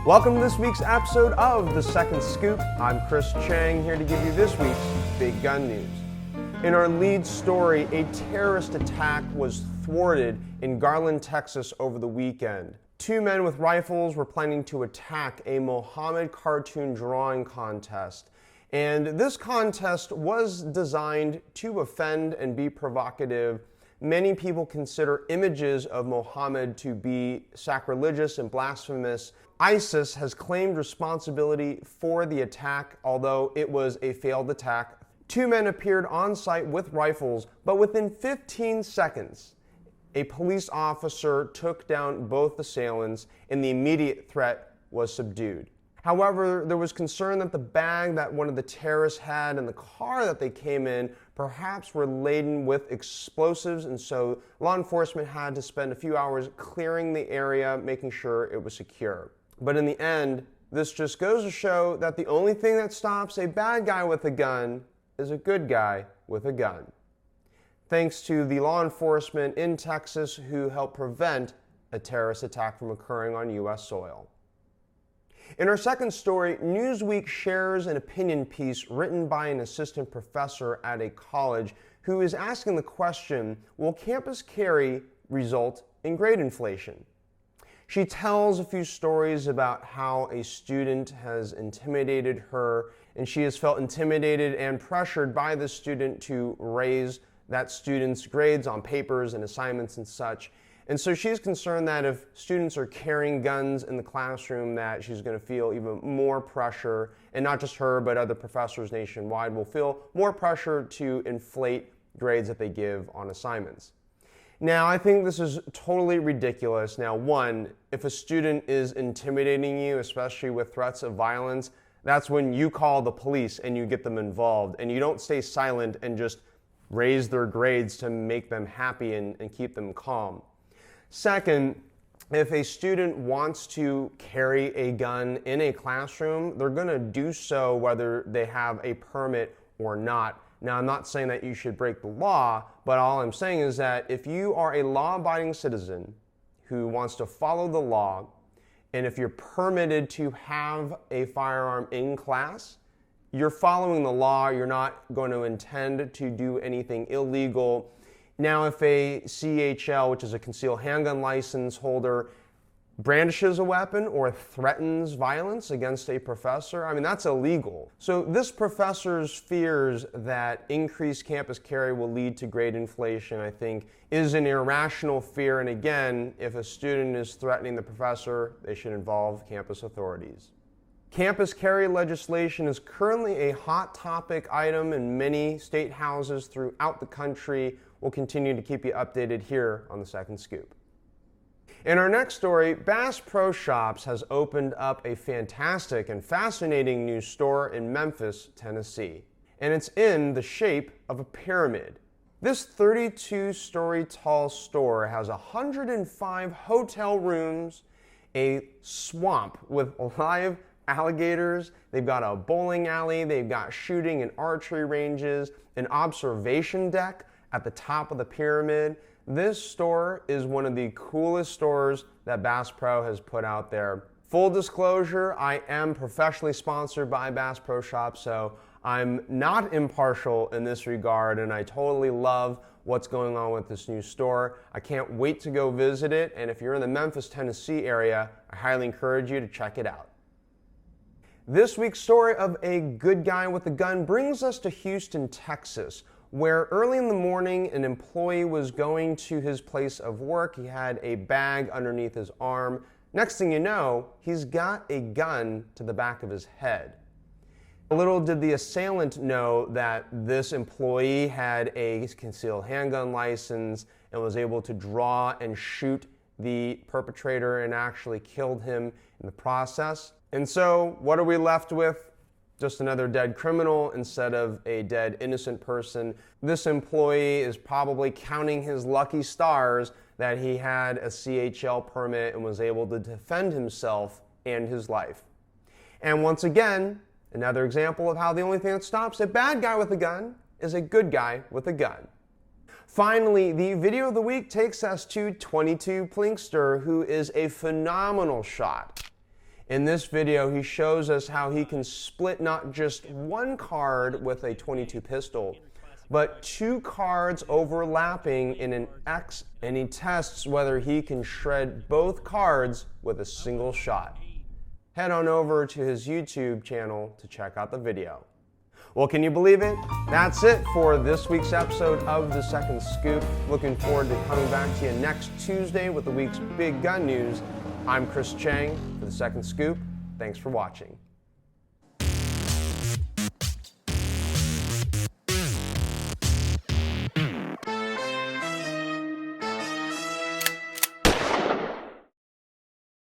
Welcome to this week's episode of The Second Scoop. I'm Chris Cheng, here to give you this week's big gun news. In our lead story, a terrorist attack was thwarted in Garland, Texas over the weekend. Two men with rifles were planning to attack a Mohammed cartoon drawing contest. And this contest was designed to offend and be provocative. Many people consider images of Mohammed to be sacrilegious and blasphemous. ISIS has claimed responsibility for the attack, although it was a failed attack. Two men appeared on site with rifles, but within 15 seconds, a police officer took down both assailants and the immediate threat was subdued. However, there was concern that the bag that one of the terrorists had and the car that they came in perhaps were laden with explosives, and so law enforcement had to spend a few hours clearing the area, making sure it was secure. But in the end, this just goes to show that the only thing that stops a bad guy with a gun is a good guy with a gun. Thanks to the law enforcement in Texas who helped prevent a terrorist attack from occurring on U.S. soil. In our second story, Newsweek shares an opinion piece written by an assistant professor at a college who is asking the question, will campus carry result in grade inflation? She tells a few stories about how a student has intimidated her, and she has felt intimidated and pressured by the student to raise that student's grades on papers and assignments and such. And so she's concerned that if students are carrying guns in the classroom, that she's going to feel even more pressure, and not just her, but other professors nationwide will feel more pressure to inflate grades that they give on assignments. Now, I think this is totally ridiculous. Now, one, if a student is intimidating you, especially with threats of violence, that's when you call the police and you get them involved, and you don't stay silent and just raise their grades to make them happy and keep them calm. Second, if a student wants to carry a gun in a classroom, they're going to do so whether they have a permit or not. Now, I'm not saying that you should break the law, but all I'm saying is that if you are a law-abiding citizen who wants to follow the law, and if you're permitted to have a firearm in class, you're following the law. You're not going to intend to do anything illegal. Now, if a CHL, which is a concealed handgun license holder, brandishes a weapon or threatens violence against a professor, I mean, that's illegal. So this professor's fears that increased campus carry will lead to grade inflation, I think, is an irrational fear. And again, if a student is threatening the professor, they should involve campus authorities. Campus carry legislation is currently a hot topic item in many state houses throughout the country. We'll continue to keep you updated here on The Second Scoop. In our next story, Bass Pro Shops has opened up a fantastic and fascinating new store in Memphis, Tennessee, and it's in the shape of a pyramid. This 32-story tall store has 105 hotel rooms, a swamp with live alligators, they've got a bowling alley, they've got shooting and archery ranges, an observation deck at the top of the pyramid. This store is one of the coolest stores that Bass Pro has put out there. Full disclosure, I am professionally sponsored by Bass Pro Shops, so I'm not impartial in this regard, and I totally love what's going on with this new store. I can't wait to go visit it, and if you're in the Memphis, Tennessee area, I highly encourage you to check it out. This week's story of a good guy with a gun brings us to Houston, Texas, where early in the morning an employee was going to his place of work. He had a bag underneath his arm. Next thing you know, he's got a gun to the back of his head. Little did the assailant know that this employee had a concealed handgun license and was able to draw and shoot the perpetrator and actually killed him in the process. And so what are we left with? Just another dead criminal instead of a dead innocent person. This employee is probably counting his lucky stars that he had a CHL permit and was able to defend himself and his life. And once again, another example of how the only thing that stops a bad guy with a gun is a good guy with a gun. Finally, the video of the week takes us to 22 Plinkster, who is a phenomenal shot. In this video, he shows us how he can split not just one card with a .22 pistol, but two cards overlapping in an X, and he tests whether he can shred both cards with a single shot. Head on over to his YouTube channel to check out the video. Well, can you believe it? That's it for this week's episode of The Second Scoop. Looking forward to coming back to you next Tuesday with the week's big gun news. I'm Chris Cheng for The Second Scoop. Thanks for watching.